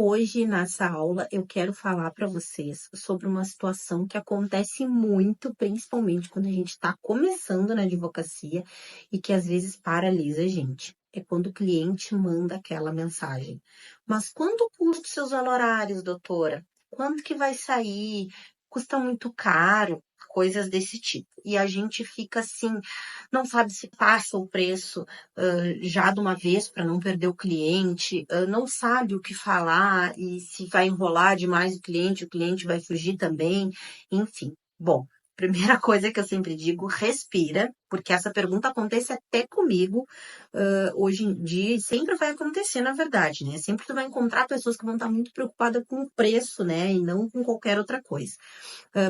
Hoje, nessa aula, eu quero falar para vocês sobre uma situação que acontece muito, principalmente quando a gente está começando na advocacia e que às vezes paralisa a gente. É quando o cliente manda aquela mensagem. Mas quanto custa os seus honorários, doutora? Quanto que vai sair? Custa muito caro? Coisas desse tipo. E a gente fica assim, não sabe se passa o preço já de uma vez para não perder o cliente, não sabe o que falar e se vai enrolar demais o cliente vai fugir também, enfim. Bom, primeira coisa que eu sempre digo, respira, porque essa pergunta acontece até comigo hoje em dia e sempre vai acontecer, na verdade, né? Sempre tu vai encontrar pessoas que vão estar muito preocupadas com o preço, né? E não com qualquer outra coisa.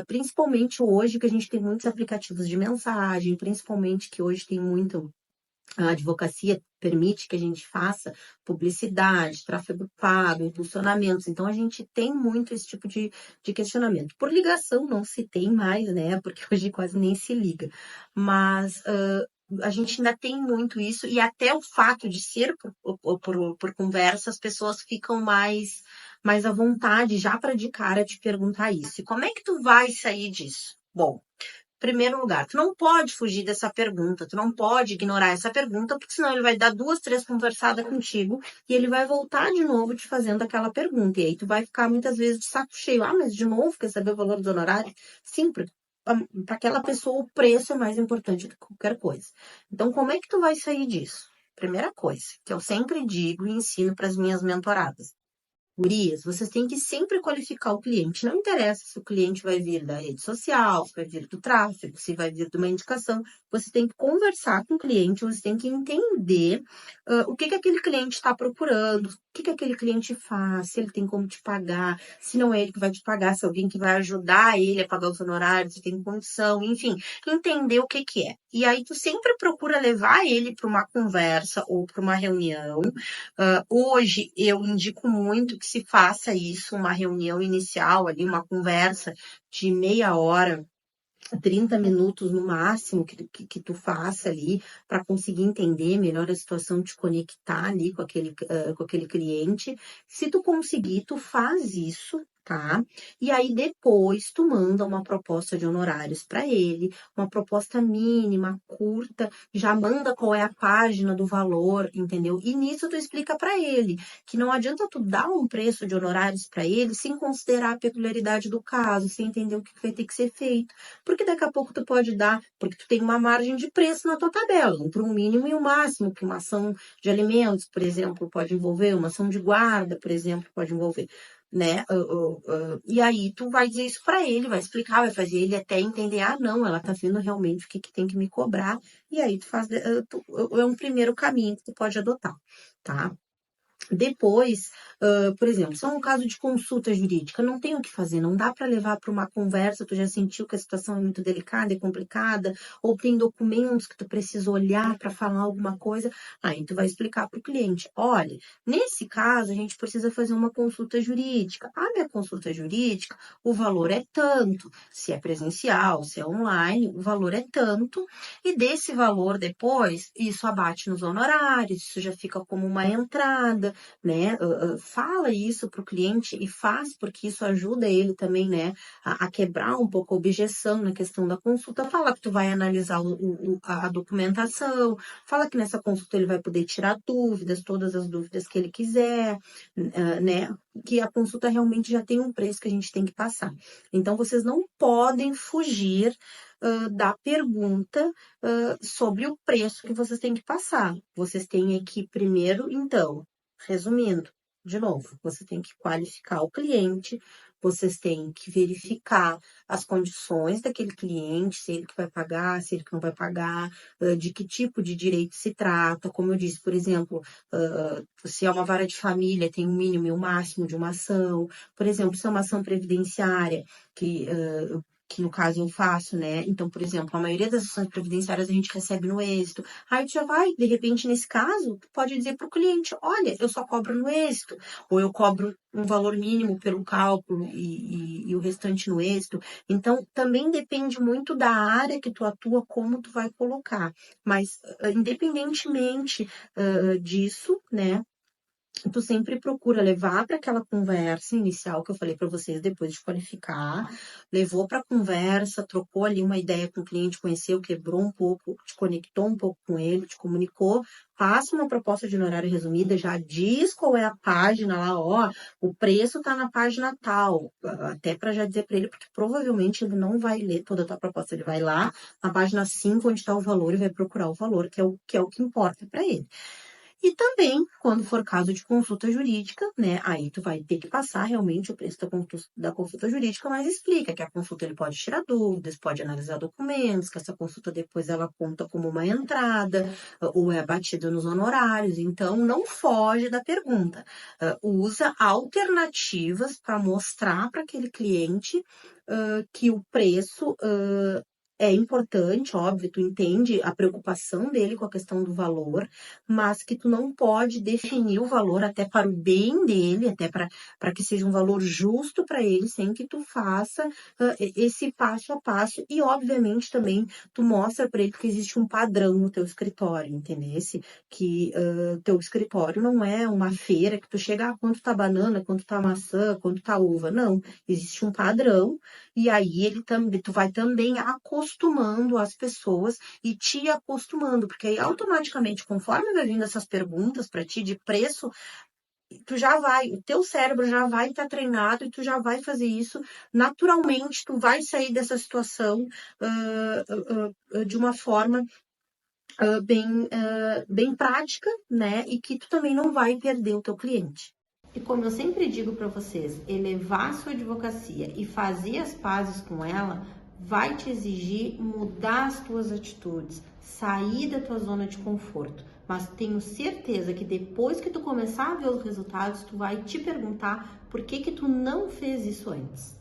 Principalmente hoje que a gente tem muitos aplicativos de mensagem, principalmente que hoje tem muito a advocacia permite que a gente faça publicidade, tráfego pago, impulsionamentos. Então, a gente tem muito esse tipo de questionamento. Por ligação, não se tem mais, né? Porque hoje quase nem se liga. Mas a gente ainda tem muito isso, e até o fato de ser por conversa, as pessoas ficam mais à vontade já para de cara te perguntar isso. E como é que tu vai sair disso? Bom, primeiro lugar, tu não pode fugir dessa pergunta, tu não pode ignorar essa pergunta, porque senão ele vai dar 2, 3 conversadas contigo e ele vai voltar de novo te fazendo aquela pergunta. E aí tu vai ficar muitas vezes de saco cheio. Ah, mas de novo quer saber o valor do honorário? Sim, para aquela pessoa o preço é mais importante do que qualquer coisa. Então, como é que tu vai sair disso? Primeira coisa, que eu sempre digo e ensino para as minhas mentoradas. Gurias, vocês têm que sempre qualificar o cliente. Não interessa se o cliente vai vir da rede social, se vai vir do tráfego, se vai vir de uma indicação. Você tem que conversar com o cliente, você tem que entender o que aquele cliente está procurando, o que aquele cliente faz, se ele tem como te pagar, se não é ele que vai te pagar, se é alguém que vai ajudar ele a pagar os honorários, se tem condição, enfim, entender o que é. E aí tu sempre procura levar ele para uma conversa ou para uma reunião. Hoje eu indico muito que se faça isso, uma reunião inicial ali, uma conversa de meia hora, 30 minutos no máximo que tu faça ali para conseguir entender melhor a situação, te conectar ali com aquele cliente. Se tu conseguir, tu faz isso, tá? E aí depois tu manda uma proposta de honorários para ele, uma proposta mínima, curta, já manda qual é a página do valor, entendeu? E nisso tu explica para ele que não adianta tu dar um preço de honorários para ele sem considerar a peculiaridade do caso, sem entender o que vai ter que ser feito. Porque daqui a pouco tu pode dar, porque tu tem uma margem de preço na tua tabela, entre um mínimo e um máximo, que uma ação de alimentos, por exemplo, pode envolver, uma ação de guarda, por exemplo, pode envolver, né? E aí tu vai dizer isso para ele, vai explicar, vai fazer ele até entender, ah, não, ela tá vendo realmente o que tem que me cobrar, e aí tu faz, é um primeiro caminho que tu pode adotar, tá? Depois, por exemplo, se é um caso de consulta jurídica, não tem o que fazer, não dá para levar para uma conversa, tu já sentiu que a situação é muito delicada e complicada, ou tem documentos que tu precisa olhar para falar alguma coisa, aí tu vai explicar para o cliente, olha, nesse caso a gente precisa fazer uma consulta jurídica. A minha consulta jurídica, o valor é tanto, se é presencial, se é online, o valor é tanto, e desse valor depois, isso abate nos honorários, isso já fica como uma entrada, né? Fala isso para o cliente e faz, porque isso ajuda ele também, né, a quebrar um pouco a objeção na questão da consulta. Fala que tu vai analisar a documentação, fala que nessa consulta ele vai poder tirar dúvidas, todas as dúvidas que ele quiser, né? Que a consulta realmente já tem um preço que a gente tem que passar. Então, vocês não podem fugir da pergunta sobre o preço que vocês têm que passar. Vocês têm que, primeiro, então, resumindo, de novo, você tem que qualificar o cliente, vocês têm que verificar as condições daquele cliente, se ele que vai pagar, se ele que não vai pagar, de que tipo de direito se trata. Como eu disse, por exemplo, se é uma vara de família, tem um mínimo e um máximo de uma ação. Por exemplo, se é uma ação previdenciária, que no caso eu faço, né? Então, por exemplo, a maioria das ações previdenciárias a gente recebe no êxito. Aí tu já vai, de repente, nesse caso, tu pode dizer para o cliente, olha, eu só cobro no êxito, ou eu cobro um valor mínimo pelo cálculo e o restante no êxito. Então, também depende muito da área que tu atua, como tu vai colocar. Mas, independentemente disso, né? tu sempre procura levar para aquela conversa inicial que eu falei para vocês depois de qualificar, levou para a conversa, trocou ali uma ideia com o cliente, conheceu, quebrou um pouco, te conectou um pouco com ele, te comunicou, passa uma proposta de honorário resumida, já diz qual é a página lá, ó, o preço tá na página tal, até para já dizer para ele, porque provavelmente ele não vai ler toda a tua proposta, ele vai lá na página 5 onde está o valor e vai procurar o valor, que é o que importa para ele. E também, quando for caso de consulta jurídica, né, aí tu vai ter que passar realmente o preço da consulta jurídica, mas explica que a consulta ele pode tirar dúvidas, pode analisar documentos, que essa consulta depois ela conta como uma entrada, ou é abatida nos honorários, então não foge da pergunta. Usa alternativas para mostrar para aquele cliente que o preço é importante, óbvio, tu entende a preocupação dele com a questão do valor, mas que tu não pode definir o valor até para o bem dele, até para que seja um valor justo para ele, sem que tu faça esse passo a passo. E, obviamente, também tu mostra para ele que existe um padrão no teu escritório, entendesse? Que teu escritório não é uma feira que tu chega, quanto tá banana, quanto tá maçã, quanto tá uva. Não, existe um padrão e aí ele também, tu vai também acostumando as pessoas e te acostumando, porque aí automaticamente, conforme vai vindo essas perguntas para ti de preço, tu já vai, o teu cérebro já vai estar treinado e tu já vai fazer isso naturalmente, tu vai sair dessa situação de uma forma bem prática, né? E que tu também não vai perder o teu cliente. E como eu sempre digo para vocês, elevar a sua advocacia e fazer as pazes com ela vai te exigir mudar as tuas atitudes, sair da tua zona de conforto. Mas tenho certeza que depois que tu começar a ver os resultados, tu vai te perguntar por que tu não fez isso antes.